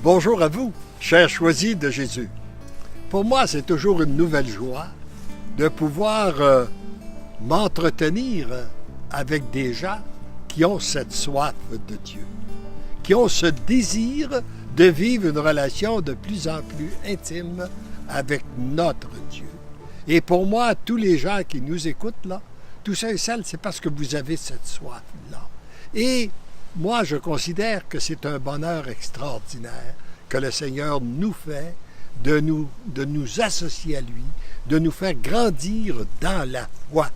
Bonjour à vous, chers choisis de Jésus. Pour moi, c'est toujours une nouvelle joie de pouvoir m'entretenir avec des gens qui ont cette soif de Dieu, qui ont ce désir de vivre une relation de plus en plus intime avec notre Dieu. Et pour moi, tous les gens qui nous écoutent là, tout ça et celles, c'est parce que vous avez cette soif-là. Et moi, je considère que c'est un bonheur extraordinaire que le Seigneur nous fait de nous associer à lui, de nous faire grandir dans la foi.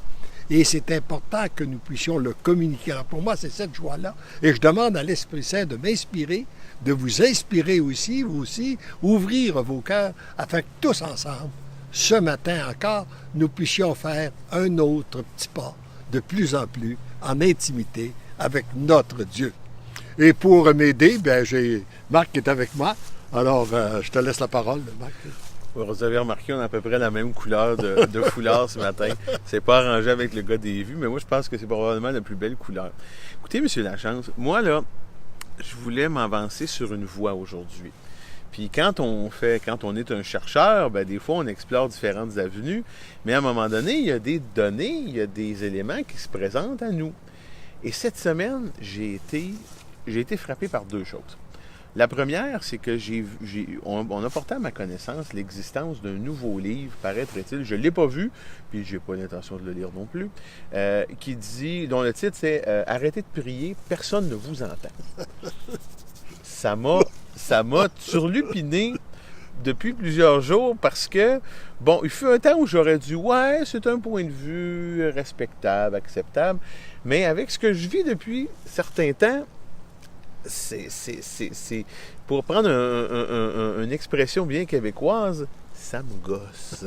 Et c'est important que nous puissions le communiquer. Alors pour moi, c'est cette joie-là. Et je demande à l'Esprit Saint de m'inspirer, de vous inspirer aussi, vous aussi, ouvrir vos cœurs afin que tous ensemble, ce matin encore, nous puissions faire un autre petit pas de plus en plus en intimité avec notre Dieu. Et pour m'aider, j'ai Marc qui est avec moi. Alors, je te laisse la parole, Marc. Vous avez remarqué, on a à peu près la même couleur de foulard ce matin. C'est pas arrangé avec le gars des vues, mais moi, je pense que c'est probablement la plus belle couleur. Écoutez, M. Lachance, moi, là, je voulais m'avancer sur une voie aujourd'hui. Puis quand on est un chercheur, des fois, on explore différentes avenues, mais à un moment donné, il y a des données, il y a des éléments qui se présentent à nous. Et cette semaine, j'ai été frappé par deux choses. La première, c'est que on a porté à ma connaissance l'existence d'un nouveau livre, paraîtrait-il, je ne l'ai pas vu, puis je n'ai pas l'intention de le lire non plus, dont le titre c'est « Arrêtez de prier, personne ne vous entend ». Ça m'a turlupiné depuis plusieurs jours parce que, il fut un temps où j'aurais dit « Ouais, c'est un point de vue respectable, acceptable », mais avec ce que je vis depuis certains temps, c'est pour prendre une expression bien québécoise, ça me gosse.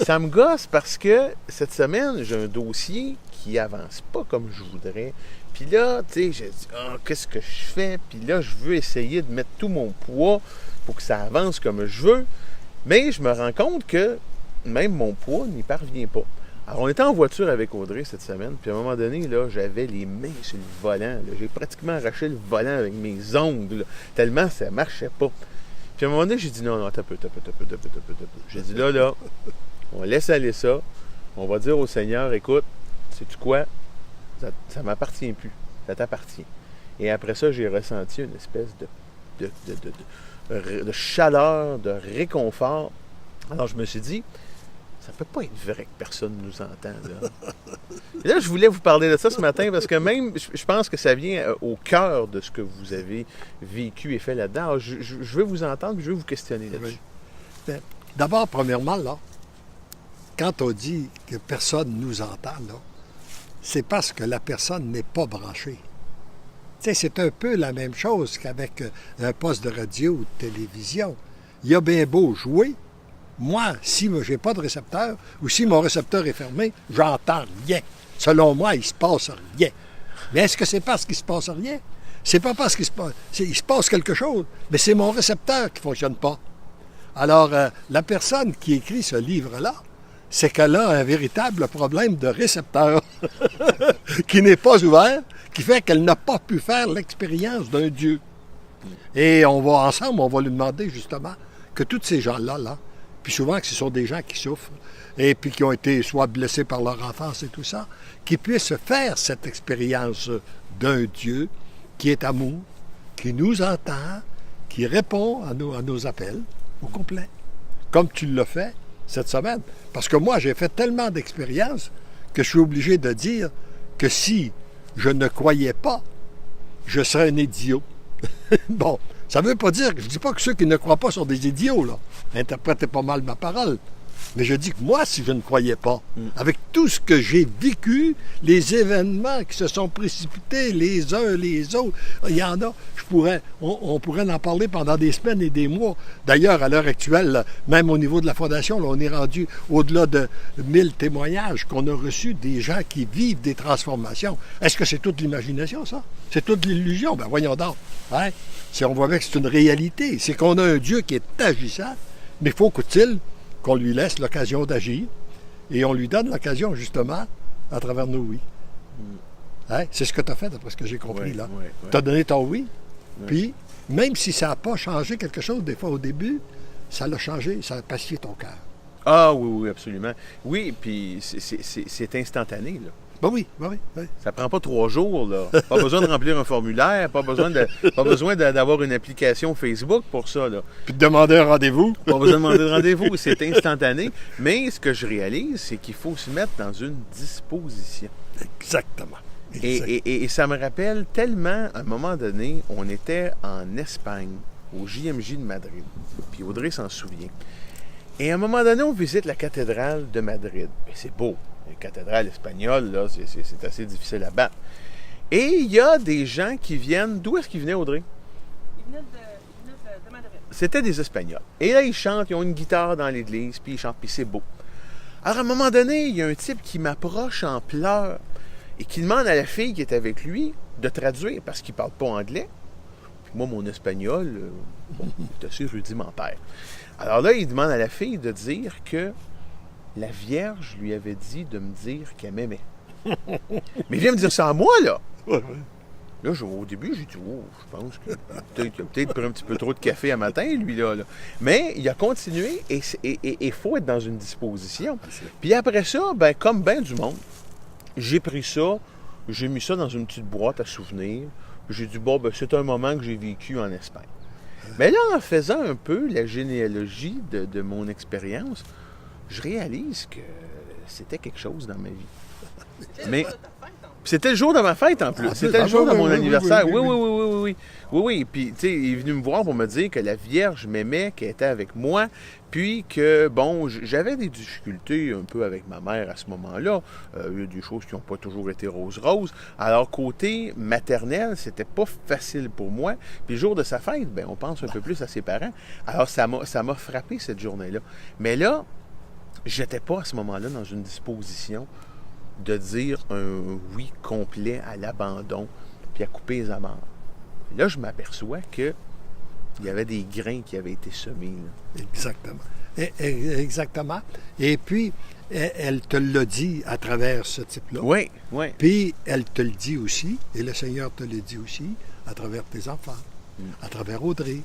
Ça me gosse parce que cette semaine, j'ai un dossier qui avance pas comme je voudrais. Puis là, tu sais, j'ai dit, qu'est-ce que je fais? Puis là, je veux essayer de mettre tout mon poids pour que ça avance comme je veux. Mais je me rends compte que même mon poids n'y parvient pas. Alors, on était en voiture avec Audrey cette semaine, puis à un moment donné, là, j'avais les mains sur le volant. Là. J'ai pratiquement arraché le volant avec mes ongles, là, tellement ça marchait pas. Puis à un moment donné, j'ai dit non, t'as peu. J'ai dit là, on laisse aller ça. On va dire au Seigneur, écoute, sais-tu quoi? Ça m'appartient plus. Ça t'appartient. Et après ça, j'ai ressenti une espèce de chaleur, de réconfort. Alors, je me suis dit, ça peut pas être vrai que personne ne nous entend. Là. Et là, je voulais vous parler de ça ce matin parce que même, je pense que ça vient au cœur de ce que vous avez vécu et fait là-dedans. Alors, je veux vous entendre et je veux vous questionner là-dessus. Oui. D'abord, premièrement, là, quand on dit que personne ne nous entend, là, c'est parce que la personne n'est pas branchée. Tu sais, c'est un peu la même chose qu'avec un poste de radio ou de télévision. Il y a bien beau jouer. Moi, si je n'ai pas de récepteur, ou si mon récepteur est fermé, j'entends rien. Selon moi, il ne se passe rien. Mais est-ce que c'est parce qu'il ne se passe rien? C'est pas parce qu'il se passe quelque chose, mais c'est mon récepteur qui ne fonctionne pas. Alors, la personne qui écrit ce livre-là, c'est qu'elle a un véritable problème de récepteur qui n'est pas ouvert, qui fait qu'elle n'a pas pu faire l'expérience d'un Dieu. Et on va lui demander justement que tous ces gens-là, puis souvent que ce sont des gens qui souffrent et puis qui ont été soit blessés par leur enfance et tout ça, qui puissent faire cette expérience d'un Dieu qui est amour, qui nous entend, qui répond à nos appels au complet, comme tu l'as fait cette semaine. Parce que moi, j'ai fait tellement d'expériences que je suis obligé de dire que si je ne croyais pas, je serais un idiot. Bon, ça ne veut pas dire que je ne dis pas que ceux qui ne croient pas sont des idiots, là. Interprétez pas mal ma parole. Mais je dis que moi, si je ne croyais pas, avec tout ce que j'ai vécu, les événements qui se sont précipités les uns les autres, il y en a, on pourrait en parler pendant des semaines et des mois. D'ailleurs, à l'heure actuelle, là, même au niveau de la Fondation, là, on est rendu au-delà de 1000 témoignages qu'on a reçus des gens qui vivent des transformations. Est-ce que c'est toute l'imagination, ça? C'est toute l'illusion? Ben voyons donc. Hein? On voit bien que c'est une réalité. C'est qu'on a un Dieu qui est agissant, mais faut-il qu'on lui laisse l'occasion d'agir et on lui donne l'occasion, justement, à travers nos oui. Hein? C'est ce que tu as fait, d'après ce que j'ai compris, là. Tu as donné ton oui, Puis, même si ça n'a pas changé quelque chose, des fois au début, ça l'a changé, ça a pacifié ton cœur. Ah oui, oui, absolument. Oui, puis c'est instantané, là. Ben oui, ben oui, oui. Ça prend pas 3 jours, là. Pas besoin de remplir un formulaire, pas besoin d'avoir une application Facebook pour ça, là. Puis de demander un rendez-vous. Pas besoin de demander de rendez-vous, c'est instantané. Mais ce que je réalise, c'est qu'il faut se mettre dans une disposition. Exactement. Et ça me rappelle tellement, à un moment donné, on était en Espagne, au JMJ de Madrid. Puis Audrey s'en souvient. Et à un moment donné, on visite la cathédrale de Madrid. Et c'est beau. La cathédrale espagnole, là, c'est assez difficile à battre. Et il y a des gens qui viennent... D'où est-ce qu'ils venaient, Audrey? Ils venaient de Madrid. C'était des Espagnols. Et là, ils chantent, ils ont une guitare dans l'église, puis ils chantent, puis c'est beau. Alors, à un moment donné, il y a un type qui m'approche en pleurs et qui demande à la fille qui est avec lui de traduire, parce qu'il ne parle pas anglais. Puis moi, mon espagnol, est assez rudimentaire. Alors là, il demande à la fille de dire que la Vierge lui avait dit de me dire qu'elle m'aimait. Mais il vient me dire ça à moi, là. Ouais. Là, au début, j'ai dit, oh, je pense qu'il a peut-être pris un petit peu trop de café à matin, lui, là. Mais il a continué et il faut être dans une disposition. Puis après ça, ben, comme bien du monde, j'ai pris ça, j'ai mis ça dans une petite boîte à souvenirs. J'ai dit, bon, ben, c'est un moment que j'ai vécu en Espagne. Mais là, en faisant un peu la généalogie de mon expérience, je réalise que c'était quelque chose dans ma vie. Mais c'était le jour de ma fête en plus. C'était le jour de mon anniversaire. Oui. Puis, tu sais, il est venu me voir pour me dire que la Vierge m'aimait, qu'elle était avec moi. Puis que, bon, j'avais des difficultés un peu avec ma mère à ce moment-là. Il y a des choses qui n'ont pas toujours été rose-rose. Alors, côté maternel, c'était pas facile pour moi. Puis, le jour de sa fête, ben, on pense un peu plus à ses parents. Alors, ça m'a frappé cette journée-là. Mais là, j'étais pas à ce moment-là dans une disposition de dire un oui complet à l'abandon puis à couper les amarres. Et là, je m'aperçois que il y avait des grains qui avaient été semés. Là. Exactement. Exactement. Et puis, elle te l'a dit à travers ce type-là. Oui. Puis, elle te le dit aussi, et le Seigneur te le dit aussi, à travers tes enfants, à travers Audrey,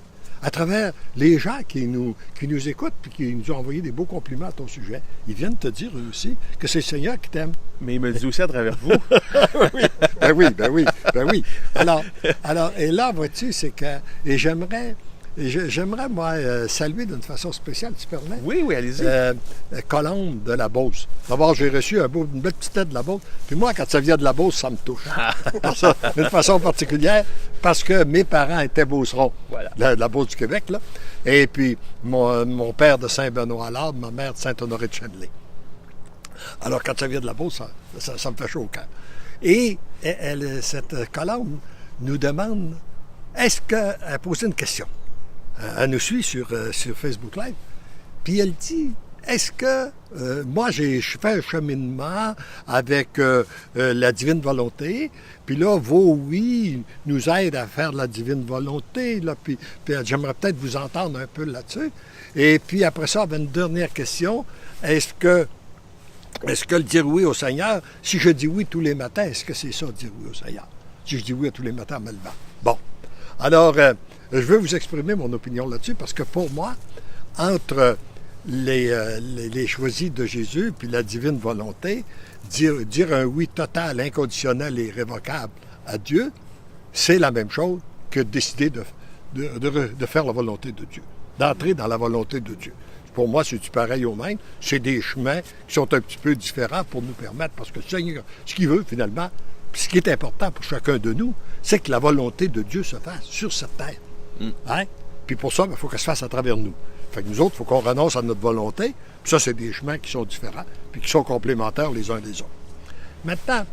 à travers les gens qui nous écoutent et qui nous ont envoyé des beaux compliments à ton sujet. Ils viennent te dire eux aussi que c'est le Seigneur qui t'aime. Mais il me le dit aussi à travers vous. Ben oui. Alors, et là, vois-tu, c'est que... Et j'aimerais, moi, saluer d'une façon spéciale, tu permets? Oui, allez-y. Colombe de la Beauce. D'abord, j'ai reçu une belle petite tête de la Beauce. Puis moi, quand ça vient de la Beauce, ça me touche. D'une façon particulière, parce que mes parents étaient beaucerons. Voilà. De la Beauce du Québec, là. Et puis, mon père de Saint-Benoît-à-Labre, ma mère de Saint-Honoré de Châtelet. Alors, quand ça vient de la Beauce, ça me fait chaud au cœur. Et cette Colombe nous demande, elle pose une question. Elle nous suit sur Facebook Live. Puis elle dit, est-ce que moi, je fais un cheminement avec la divine volonté, puis là, vos oui nous aident à faire de la divine volonté, là, puis j'aimerais peut-être vous entendre un peu là-dessus. Et puis après ça, il y avait une dernière question. Est-ce que le dire oui au Seigneur, si je dis oui tous les matins, est-ce que c'est ça, dire oui au Seigneur? Si je dis oui tous les matins en me levant. Bon. Alors, je veux vous exprimer mon opinion là-dessus, parce que pour moi, entre les choisis de Jésus puis la divine volonté, dire un oui total, inconditionnel et irrévocable à Dieu, c'est la même chose que décider de faire la volonté de Dieu, d'entrer dans la volonté de Dieu. Pour moi, c'est du pareil au même. C'est des chemins qui sont un petit peu différents pour nous permettre, parce que le Seigneur, ce qu'il veut finalement, puis ce qui est important pour chacun de nous, c'est que la volonté de Dieu se fasse sur cette terre. Hein? Puis pour ça, il faut qu'elle se fasse à travers nous. Fait que nous autres, il faut qu'on renonce à notre volonté. Puis ça, c'est des chemins qui sont différents, puis qui sont complémentaires les uns des autres. Maintenant,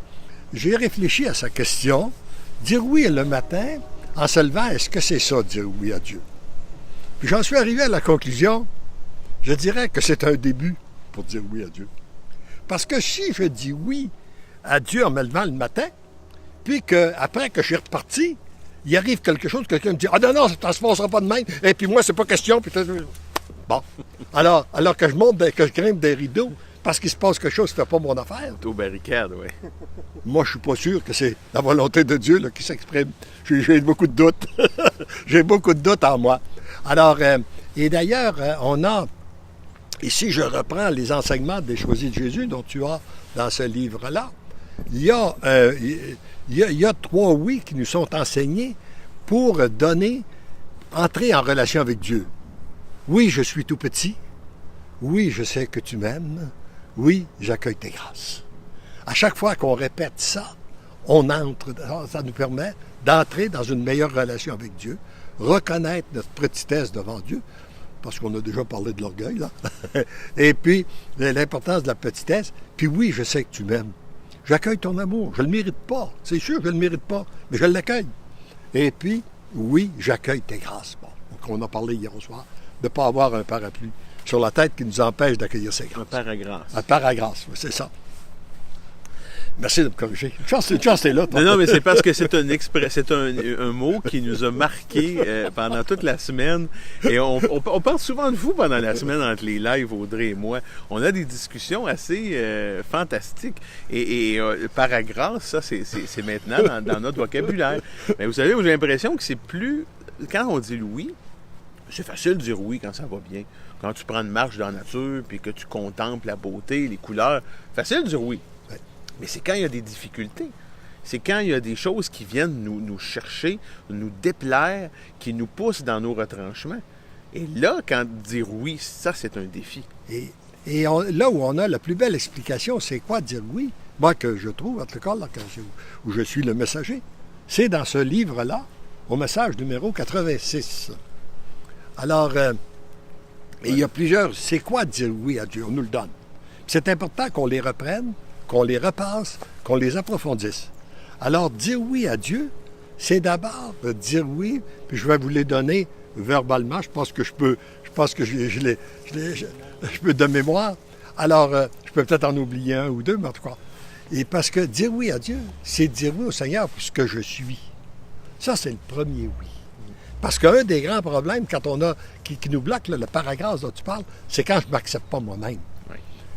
j'ai réfléchi à sa question. Dire oui le matin, en se levant, est-ce que c'est ça, dire oui à Dieu? Puis j'en suis arrivé à la conclusion, je dirais que c'est un début pour dire oui à Dieu. Parce que si je dis oui à Dieu en me levant le matin, puis qu'après que je suis reparti, il arrive quelque chose, quelqu'un me dit « Ah non, ça ne se passera pas de même, et puis moi, c'est pas question. » Bon. Alors que je monte, que je grimpe des rideaux, parce qu'il se passe quelque chose qui ne fait pas mon affaire. Aux barricades, oui. Moi, je suis pas sûr que c'est la volonté de Dieu là, qui s'exprime. J'ai beaucoup de doutes. J'ai beaucoup de doutes en moi. Alors, et d'ailleurs, on a, ici je reprends les enseignements des choisis de Jésus dont tu as dans ce livre-là. Il y a 3 oui qui nous sont enseignés pour entrer en relation avec Dieu. Oui, je suis tout petit. Oui, je sais que tu m'aimes. Oui, j'accueille tes grâces. À chaque fois qu'on répète ça, ça nous permet d'entrer dans une meilleure relation avec Dieu, reconnaître notre petitesse devant Dieu, parce qu'on a déjà parlé de l'orgueil, là, et puis l'importance de la petitesse, puis oui, je sais que tu m'aimes. J'accueille ton amour, je ne le mérite pas, c'est sûr que je ne le mérite pas, mais je l'accueille. Et puis, oui, j'accueille tes grâces. Bon, donc on a parlé hier au soir de ne pas avoir un parapluie sur la tête qui nous empêche d'accueillir ses grâces. Un paragraphe. Un paragraphe, oui, c'est ça. Merci de me corriger. Une chance, t'es là. Non, mais c'est parce que c'est un mot qui nous a marqué pendant toute la semaine. Et on parle souvent de vous pendant la semaine entre les lives, Audrey et moi. On a des discussions assez fantastiques. Et paragraphe, ça, c'est maintenant dans notre vocabulaire. Mais vous savez, j'ai l'impression que c'est plus... Quand on dit oui, c'est facile de dire oui quand ça va bien. Quand tu prends une marche dans la nature, puis que tu contemples la beauté, les couleurs, facile de dire oui. Mais c'est quand il y a des difficultés. C'est quand il y a des choses qui viennent nous chercher, nous déplaire, qui nous poussent dans nos retranchements. Et là, quand dire oui, ça, c'est un défi. Et là où on a la plus belle explication, c'est quoi dire oui? Moi, que je trouve, en tout cas, là, où je suis le messager, c'est dans ce livre-là, au message numéro 86. Alors, il y a plusieurs... C'est quoi dire oui à Dieu? On nous le donne. C'est important qu'on les reprenne, qu'on les repasse, qu'on les approfondisse. Alors, dire oui à Dieu, c'est d'abord dire oui, puis je vais vous les donner verbalement. Je pense que je peux de mémoire. Alors, je peux peut-être en oublier un ou deux, mais en tout cas. Et parce que dire oui à Dieu, c'est dire oui au Seigneur pour ce que je suis. Ça, c'est le premier oui. Parce qu'un des grands problèmes qui nous bloque, là, le paragraphe dont tu parles, c'est quand je ne m'accepte pas moi-même.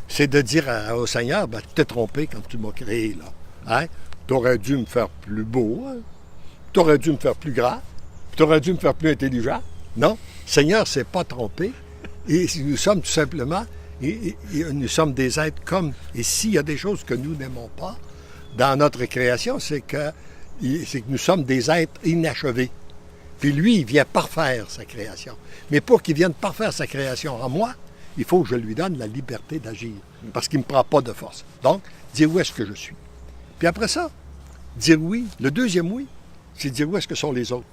C'est de dire au Seigneur, tu t'es trompé quand tu m'as créé, là. Hein? Tu aurais dû me faire plus beau, hein? Tu aurais dû me faire plus grand, tu aurais dû me faire plus intelligent. Non, Seigneur ne s'est pas trompé. Et nous sommes tout simplement, nous sommes des êtres comme... Et s'il y a des choses que nous n'aimons pas dans notre création, c'est que nous sommes des êtres inachevés. Puis lui, il vient parfaire sa création. Mais pour qu'il vienne parfaire sa création en moi, il faut que je lui donne la liberté d'agir, parce qu'il ne me prend pas de force. Donc, dire où est-ce que je suis. Puis après ça, dire oui, le deuxième oui, c'est dire où est-ce que sont les autres.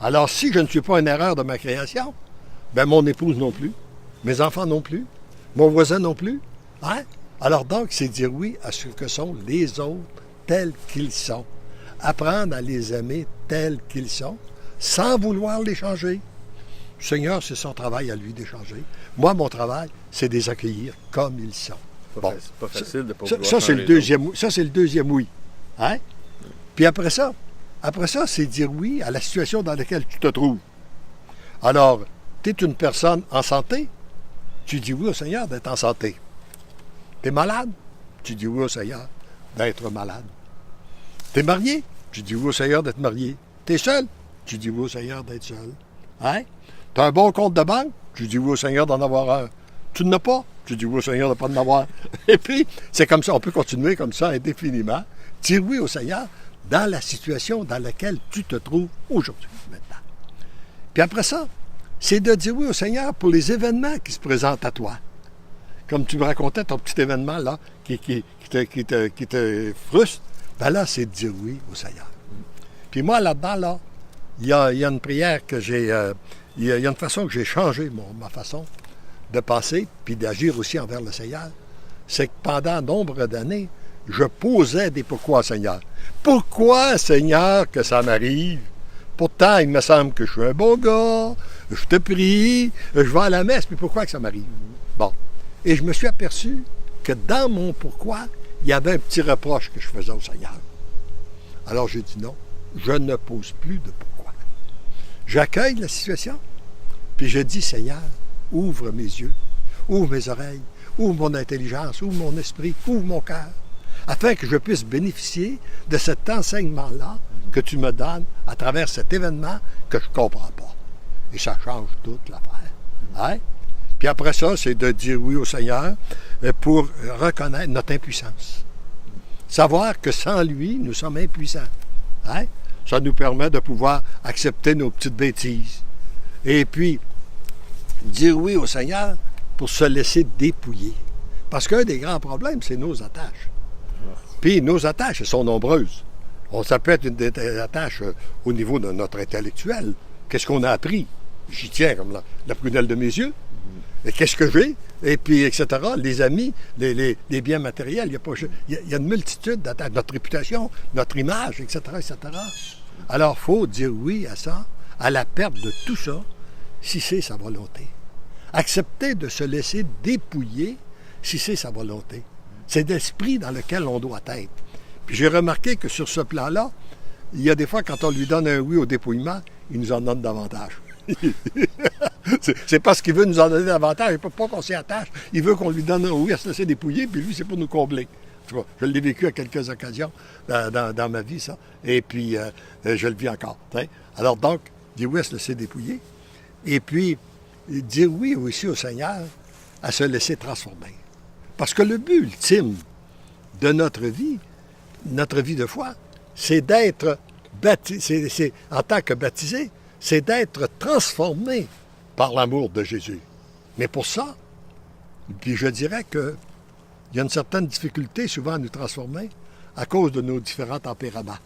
Alors, si je ne suis pas une erreur de ma création, bien, mon épouse non plus, mes enfants non plus, mon voisin non plus. Hein? Alors donc, c'est dire oui à ce que sont les autres tels qu'ils sont. Apprendre à les aimer tels qu'ils sont, sans vouloir les changer. Le Seigneur, c'est son travail à lui d'échanger. Moi, mon travail, c'est de les accueillir comme ils sont. Pas facile de ne pas vouloir ça, c'est le deuxième oui. Hein? Puis après ça, c'est dire oui à la situation dans laquelle tu te trouves. Alors, tu es une personne en santé, tu dis oui au Seigneur d'être en santé. Tu es malade, tu dis oui au Seigneur d'être malade. Tu es marié, tu dis oui au Seigneur d'être marié. Tu es seul, tu dis oui au Seigneur d'être seul. Hein? Tu as un bon compte de banque, tu dis oui au Seigneur d'en avoir un. Tu n'en as pas, tu dis oui au Seigneur de ne pas en avoir. Et puis, c'est comme ça, on peut continuer comme ça indéfiniment. Dire oui au Seigneur dans la situation dans laquelle tu te trouves aujourd'hui, maintenant. Puis après ça, c'est de dire oui au Seigneur pour les événements qui se présentent à toi. Comme tu me racontais ton petit événement là, qui te frustre, ben là, c'est de dire oui au Seigneur. Puis moi, là-dedans, là, il y a une prière que j'ai... il y a une façon que j'ai changé ma façon de penser, puis d'agir aussi envers le Seigneur. C'est que pendant nombre d'années, je posais des pourquoi, Seigneur. Pourquoi, Seigneur, que ça m'arrive? Pourtant, il me semble que je suis un bon gars, je te prie, je vais à la messe, mais pourquoi que ça m'arrive? Bon. Et je me suis aperçu que dans mon pourquoi, il y avait un petit reproche que je faisais au Seigneur. Alors j'ai dit non, je ne pose plus de pourquoi. J'accueille la situation, puis je dis, Seigneur, ouvre mes yeux, ouvre mes oreilles, ouvre mon intelligence, ouvre mon esprit, ouvre mon cœur, afin que je puisse bénéficier de cet enseignement-là que tu me donnes à travers cet événement que je ne comprends pas. Et ça change toute l'affaire. Hein? Puis après ça, c'est de dire oui au Seigneur pour reconnaître notre impuissance. Savoir que sans lui, nous sommes impuissants. Hein? Ça nous permet de pouvoir accepter nos petites bêtises. Et puis, dire oui au Seigneur pour se laisser dépouiller. Parce qu'un des grands problèmes, c'est nos attaches. Puis nos attaches, elles sont nombreuses. Ça peut être des attaches au niveau de notre intellectuel. Qu'est-ce qu'on a appris? J'y tiens comme la prunelle de mes yeux. Et qu'est-ce que j'ai? Et puis, etc. Les amis, les biens matériels, il y a une multitude d'attaques. Notre réputation, notre image, etc., etc. Alors, il faut dire oui à ça, à la perte de tout ça, si c'est sa volonté. Accepter de se laisser dépouiller si c'est sa volonté. C'est l'esprit dans lequel on doit être. Puis j'ai remarqué que sur ce plan-là, il y a des fois, quand on lui donne un oui au dépouillement, il nous en donne davantage. C'est parce qu'il veut nous en donner davantage. Il ne peut pas qu'on s'y attache. Il veut qu'on lui donne un oui à se laisser dépouiller, puis lui, c'est pour nous combler. Tu vois, je l'ai vécu à quelques occasions dans ma vie, ça. Et puis, je le vis encore. T'sais. Alors donc, dire oui à se laisser dépouiller. Et puis, dire oui aussi au Seigneur à se laisser transformer. Parce que le but ultime de notre vie de foi, c'est d'être baptisé, en tant que baptisé, c'est d'être transformé par l'amour de Jésus. Mais pour ça, puis je dirais qu'il y a une certaine difficulté souvent à nous transformer à cause de nos différents tempéraments.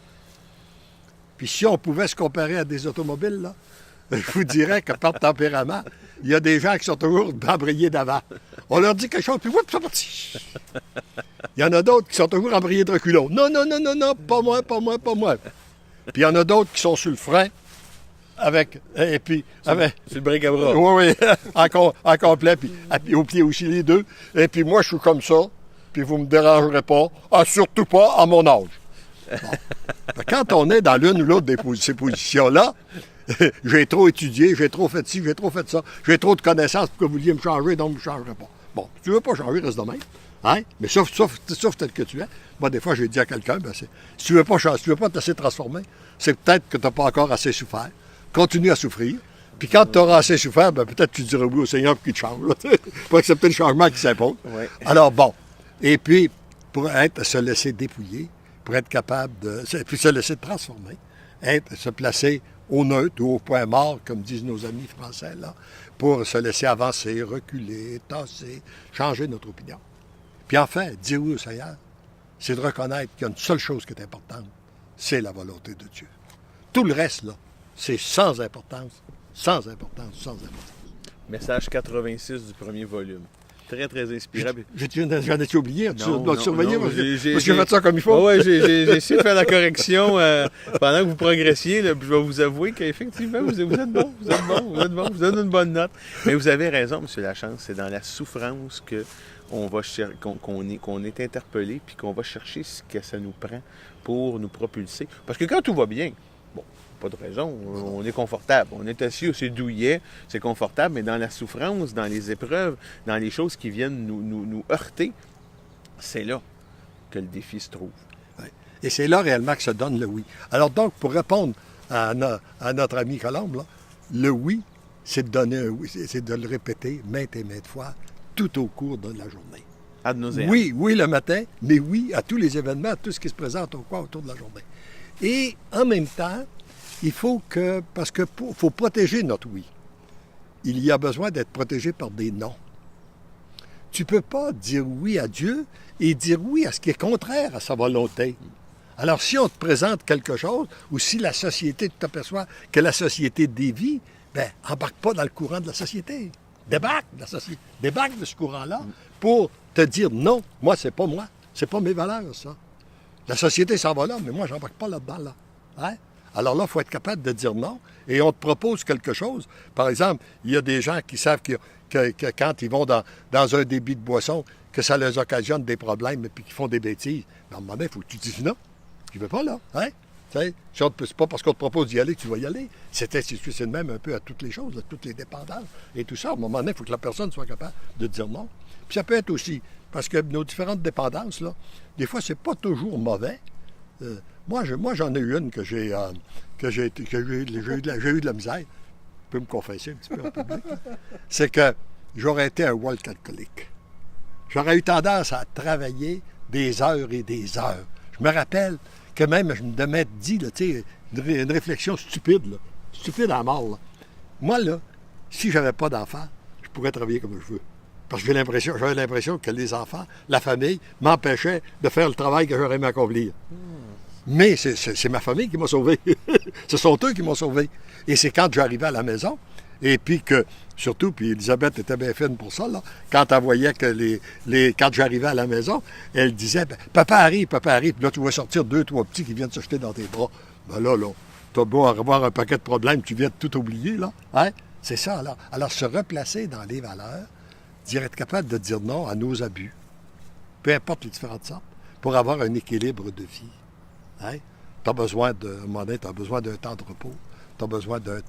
Puis si on pouvait se comparer à des automobiles, là, je vous dirais que par tempérament, il y a des gens qui sont toujours embrayés d'avant. On leur dit quelque chose, puis whoop, c'est parti. Il y en a d'autres qui sont toujours embrayés de reculons. Non, non, non, non, non, pas moi, pas moi, pas moi. Puis il y en a d'autres qui sont sur le frein, et puis... C'est le break à bras. Oui, oui, en complet, puis au pied aussi, les deux. Et puis moi, je suis comme ça, puis vous ne me dérangerez pas, surtout pas à mon âge. Bon. Quand on est dans l'une ou l'autre de ces positions-là, j'ai trop étudié, j'ai trop fait ci, j'ai trop fait ça, j'ai trop de connaissances pour que vous vouliez me changer, donc je ne me changerai pas. Bon, si tu ne veux pas changer, reste de même. Hein? Mais sauf tel que tu es. Moi, des fois, j'ai dit à quelqu'un, si tu ne veux pas changer, si tu ne veux pas te laisser transformer, c'est peut-être que tu n'as pas encore assez souffert. Continue à souffrir. Puis quand tu auras assez souffert, peut-être tu diras oui au Seigneur pour qu'il te change. Pour accepter le changement qui s'impose. Ouais. Alors, bon. Et puis, pour se laisser dépouiller, pour être capable puis se laisser transformer, se placer au neutre ou au point mort, comme disent nos amis français, là, pour se laisser avancer, reculer, tasser, changer notre opinion. Puis enfin, dire oui au Seigneur, c'est de reconnaître qu'il y a une seule chose qui est importante, c'est la volonté de Dieu. Tout le reste, là, c'est sans importance, sans importance, sans importance. Message 86 du premier volume. Très, très inspirant. J'en ai-tu oublié? Tu dois surveiller parce que j'ai fait ça comme il faut. Oui, j'ai essayé de faire la correction pendant que vous progressiez. Là, puis je vais vous avouer qu'effectivement, vous êtes bon, vous donnez une bonne note. Mais vous avez raison, M. Lachance, c'est dans la souffrance qu'on est interpellé puis qu'on va chercher ce que ça nous prend pour nous propulser. Parce que quand tout va bien, pas de raison, on est confortable. On est assis, c'est douillet, c'est confortable, mais dans la souffrance, dans les épreuves, dans les choses qui viennent nous heurter, c'est là que le défi se trouve. Oui. Et c'est là réellement que se donne le oui. Alors donc, pour répondre à notre ami Colombe, là, le oui, c'est de donner un oui, c'est de le répéter maintes et maintes fois tout au cours de la journée. Ad nauseam. Oui le matin, mais oui à tous les événements, à tout ce qui se présente autour de la journée. Et en même temps, il faut parce qu'il faut protéger notre oui. Il y a besoin d'être protégé par des non. Tu ne peux pas dire oui à Dieu et dire oui à ce qui est contraire à sa volonté. Alors, si on te présente quelque chose, ou si la société, tu t'aperçois que la société dévie, embarque pas dans le courant de la société. Débarque de la société. Débarque de ce courant-là pour te dire non, moi, c'est pas moi. C'est pas mes valeurs, ça. La société s'en va là, mais moi, j'embarque pas là-dedans, là. Hein? Alors là, il faut être capable de dire non. Et on te propose quelque chose. Par exemple, il y a des gens qui savent que quand ils vont dans un débit de boisson, que ça leur occasionne des problèmes et puis qu'ils font des bêtises. Mais à un moment donné, il faut que tu dises non. Tu ne veux pas, là. Hein? Tu sais, c'est pas parce qu'on te propose d'y aller que tu vas y aller. C'est le même un peu à toutes les choses, à toutes les dépendances et tout ça. À un moment donné, il faut que la personne soit capable de dire non. Puis ça peut être aussi, parce que nos différentes dépendances, là, des fois, c'est pas toujours mauvais. Moi, j'en ai eu une que j'ai eu de la misère. Je peux me confesser un petit peu en public. C'est que j'aurais été un work alcoolique. J'aurais eu tendance à travailler des heures et des heures. Je me rappelle que même je me m'être dit, là, une réflexion stupide, là, stupide à mort. Là. Moi, là, si je n'avais pas d'enfants, je pourrais travailler comme je veux. Parce que j'avais l'impression que les enfants, la famille, m'empêchaient de faire le travail que j'aurais aimé accomplir. Mais c'est ma famille qui m'a sauvé. Ce sont eux qui m'ont sauvé. Et c'est quand j'arrivais à la maison, et puis que, surtout, puis Elisabeth était bien fine pour ça, là, quand elle voyait que quand j'arrivais à la maison, elle disait, papa arrive, puis là, tu vas sortir 2, 3 petits qui viennent se jeter dans tes bras. Ben là, t'as beau avoir un paquet de problèmes, tu viens de tout oublier, là. Hein? C'est ça, là. Alors, se replacer dans les valeurs, être capable de dire non à nos abus, peu importe les différentes sortes, pour avoir un équilibre de vie. Hein? Tu as besoin d'un temps de repos, tu as besoin d'un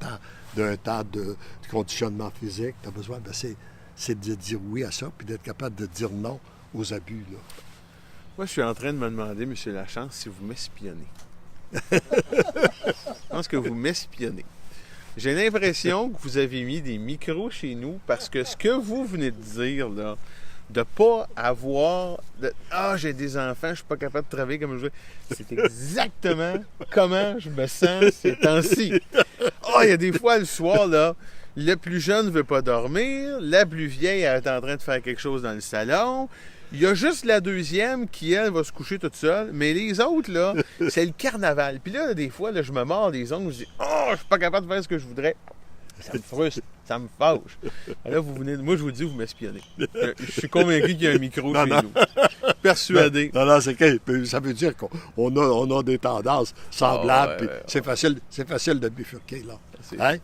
temps de conditionnement physique, tu as besoin, c'est de dire oui à ça, puis d'être capable de dire non aux abus. Là. Moi, je suis en train de me demander, M. Lachance, si vous m'espionnez. Je pense que vous m'espionnez. J'ai l'impression que vous avez mis des micros chez nous parce que ce que vous venez de dire, là, de pas avoir... j'ai des enfants, je suis pas capable de travailler comme je veux. C'est exactement comment je me sens ces temps-ci. Il y a des fois, le soir, là, le plus jeune ne veut pas dormir, la plus vieille, elle est en train de faire quelque chose dans le salon. Il y a juste la deuxième qui, elle, va se coucher toute seule. Mais les autres, là, c'est le carnaval. Puis là, des fois, là, je me mords des ongles, je dis « je suis pas capable de faire ce que je voudrais. » Ça me frustre, ça me fâche. Là, moi, je vous dis, vous m'espionnez. Je suis convaincu qu'il y a un micro chez nous. Persuadé. Non, ça veut dire qu'on a des tendances semblables. Puis c'est facile de bifurquer, là. Hein?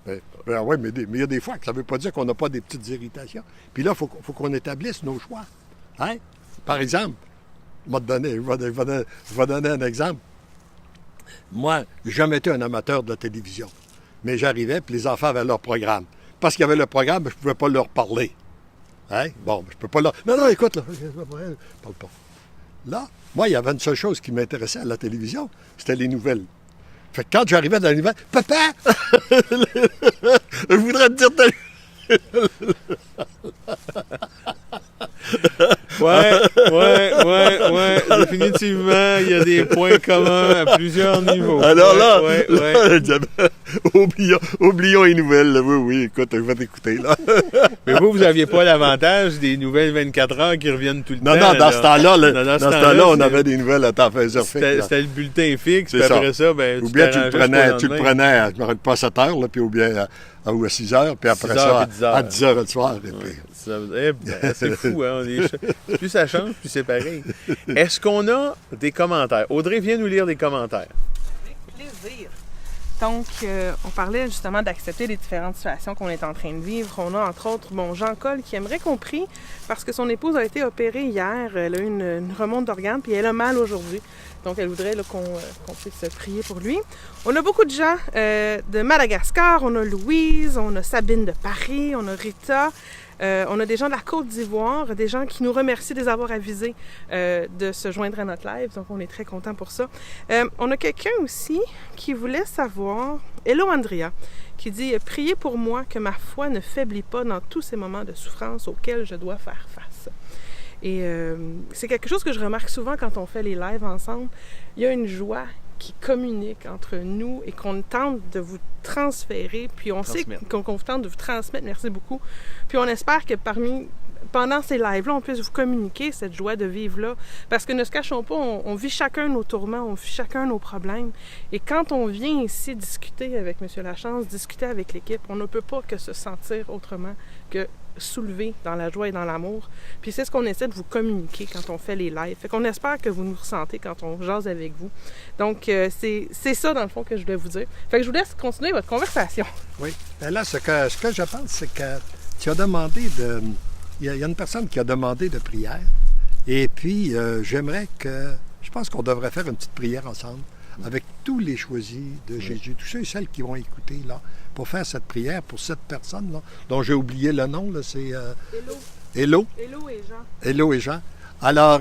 Oui, mais il y a des fois que ça ne veut pas dire qu'on n'a pas des petites irritations. Puis là, il faut qu'on établisse nos choix. Hein? Par exemple, je vais donner un exemple. Moi, j'ai jamais été un amateur de la télévision. Mais j'arrivais, puis les enfants avaient leur programme. Parce qu'il y avait le programme, je ne pouvais pas leur parler. Hein? Bon, je peux pas leur... Non, écoute, là, je parle pas. Là, moi, il y avait une seule chose qui m'intéressait à la télévision, c'était les nouvelles. Fait que quand j'arrivais dans les nouvelles, « Papa! Je voudrais te dire... Ouais. Définitivement, il y a des points communs à plusieurs niveaux. Alors là, oublions les nouvelles. Là. Oui, écoute, je vais t'écouter. Là. Mais vous n'aviez pas l'avantage des nouvelles 24 heures qui reviennent tout le temps. Non, dans ce temps-là, on avait des nouvelles à temps faiseur fixe. C'était le bulletin fixe, puis après ça, ou bien tu le prenais à, je me rappelle pas, à 7 heures, là, puis ou bien à 6 heures, puis après ça, à 10 heures le soir. Et puis... c'est fou, hein? Plus ça change, plus c'est pareil. Est-ce qu'on a des commentaires? Audrey, viens nous lire des commentaires. Avec plaisir. Donc, on parlait justement d'accepter les différentes situations qu'on est en train de vivre. On a entre autres Jean-Col qui aimerait qu'on prie parce que son épouse a été opérée hier. Elle a eu une remonte d'organes puis elle a mal aujourd'hui. Donc, elle voudrait qu'on puisse prier pour lui. On a beaucoup de gens de Madagascar. On a Louise, on a Sabine de Paris, on a Rita. On a des gens de la Côte d'Ivoire, des gens qui nous remercient de les avoir avisés de se joindre à notre live. Donc, on est très contents pour ça. On a quelqu'un aussi qui voulait savoir, Hello Andrea, qui dit « Priez pour moi que ma foi ne faiblit pas dans tous ces moments de souffrance auxquels je dois faire face. » Et c'est quelque chose que je remarque souvent quand on fait les lives ensemble. Il y a une joie qui communique entre nous et qu'on tente de vous transférer. Puis on sait qu'on tente de vous transmettre. Merci beaucoup. Puis on espère que pendant ces lives-là, on puisse vous communiquer cette joie de vivre-là. Parce que ne se cachons pas, on vit chacun nos tourments, on vit chacun nos problèmes. Et quand on vient ici discuter avec M. Lachance, discuter avec l'équipe, on ne peut pas que se sentir autrement que soulevé dans la joie et dans l'amour. Puis c'est ce qu'on essaie de vous communiquer quand on fait les lives. Fait qu'on espère que vous nous ressentez quand on jase avec vous. Donc, c'est ça, dans le fond, que je voulais vous dire. Fait que je vous laisse continuer votre conversation. Oui. Et là, ce que je pense, c'est que tu as demandé de... Il y a une personne qui a demandé de prière. Et puis, j'aimerais que... Je pense qu'on devrait faire une petite prière ensemble avec tous les choisis de Jésus, tous ceux et celles qui vont écouter là, pour faire cette prière pour cette personne-là, dont j'ai oublié le nom, là, c'est Hello. Hello et Jean. Hello et Jean. Alors,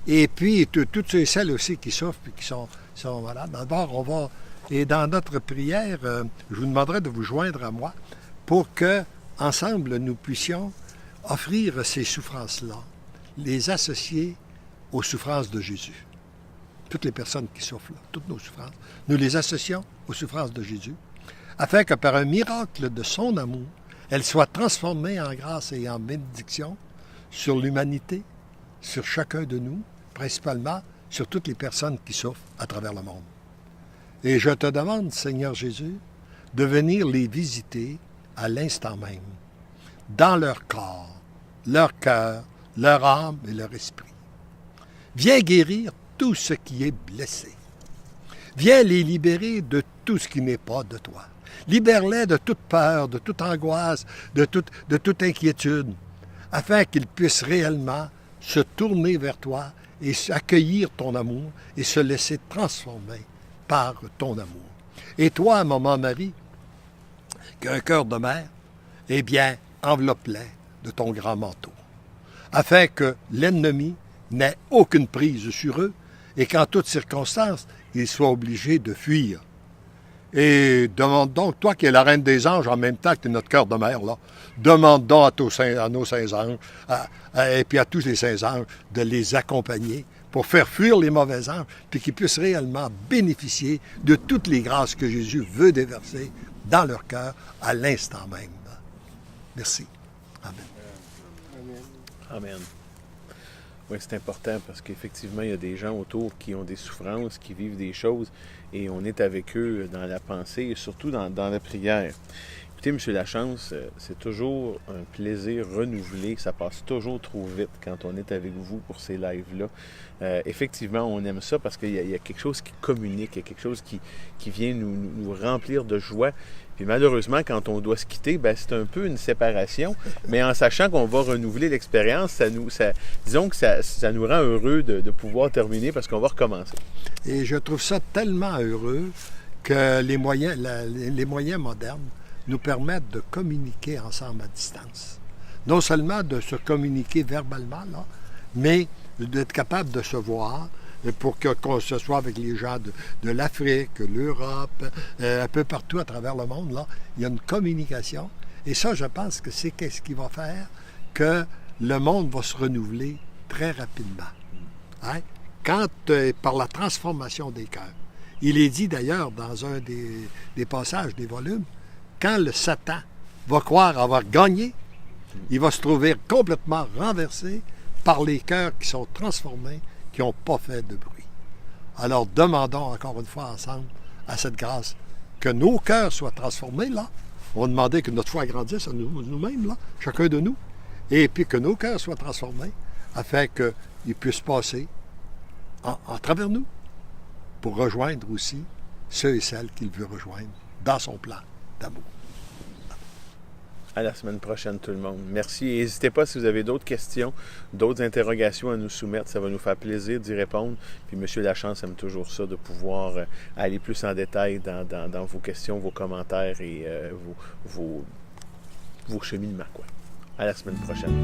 et puis, toutes ceux et celles aussi qui souffrent et qui sont malades. D'abord, on va, et dans notre prière, je vous demanderai de vous joindre à moi pour que, ensemble, nous puissions offrir ces souffrances-là, les associer aux souffrances de Jésus. Toutes les personnes qui souffrent, là, toutes nos souffrances, nous les associons aux souffrances de Jésus, afin que par un miracle de son amour, elles soient transformées en grâce et en bénédiction sur l'humanité, sur chacun de nous, principalement sur toutes les personnes qui souffrent à travers le monde. Et je te demande, Seigneur Jésus, de venir les visiter à l'instant même, dans leur corps, leur cœur, leur âme et leur esprit. Viens guérir tout ce qui est blessé. Viens les libérer de tout ce qui n'est pas de toi. Libère-les de toute peur, de toute angoisse, de toute inquiétude, afin qu'ils puissent réellement se tourner vers toi et accueillir ton amour et se laisser transformer par ton amour. Et toi, Maman Marie, qui a un cœur de mère, eh bien, enveloppe-les de ton grand manteau, afin que l'ennemi n'ait aucune prise sur eux et qu'en toutes circonstances, ils soient obligés de fuir. Et demande donc, toi qui es la reine des anges en même temps que tu es notre cœur de mère, là, demande donc à nos saints anges et puis à tous les saints anges de les accompagner pour faire fuir les mauvais anges, puis qu'ils puissent réellement bénéficier de toutes les grâces que Jésus veut déverser dans leur cœur à l'instant même. Merci. Amen. Amen. Oui, c'est important parce qu'effectivement, il y a des gens autour qui ont des souffrances, qui vivent des choses, et on est avec eux dans la pensée et surtout dans la prière. Écoutez, M. Lachance, c'est toujours un plaisir renouvelé. Ça passe toujours trop vite quand on est avec vous pour ces lives-là. Effectivement, on aime ça parce qu'il y a quelque chose qui communique, il y a quelque chose qui vient nous remplir de joie. Puis malheureusement, quand on doit se quitter, ben, c'est un peu une séparation. Mais en sachant qu'on va renouveler l'expérience, disons que ça nous rend heureux de pouvoir terminer parce qu'on va recommencer. Et je trouve ça tellement heureux que les moyens modernes nous permettent de communiquer ensemble à distance. Non seulement de se communiquer verbalement, là, mais d'être capable de se voir pour qu'on se soit avec les gens de l'Afrique, l'Europe, un peu partout à travers le monde. Là, il y a une communication. Et ça, je pense que c'est ce qui va faire que le monde va se renouveler très rapidement. Hein? Quand, par la transformation des cœurs. Il est dit d'ailleurs dans un des passages des volumes, quand le Satan va croire avoir gagné, il va se trouver complètement renversé par les cœurs qui sont transformés, qui n'ont pas fait de bruit. Alors demandons encore une fois ensemble à cette grâce que nos cœurs soient transformés, là. On va demander que notre foi grandisse à nous-mêmes, là, chacun de nous, et puis que nos cœurs soient transformés afin qu'ils puissent passer en travers nous pour rejoindre aussi ceux et celles qu'il veut rejoindre dans son plan d'amour. À la semaine prochaine, tout le monde. Merci. Et n'hésitez pas si vous avez d'autres questions, d'autres interrogations à nous soumettre. Ça va nous faire plaisir d'y répondre. Puis M. Lachance aime toujours ça, de pouvoir aller plus en détail dans vos questions, vos commentaires et vos cheminements, quoi. À la semaine prochaine.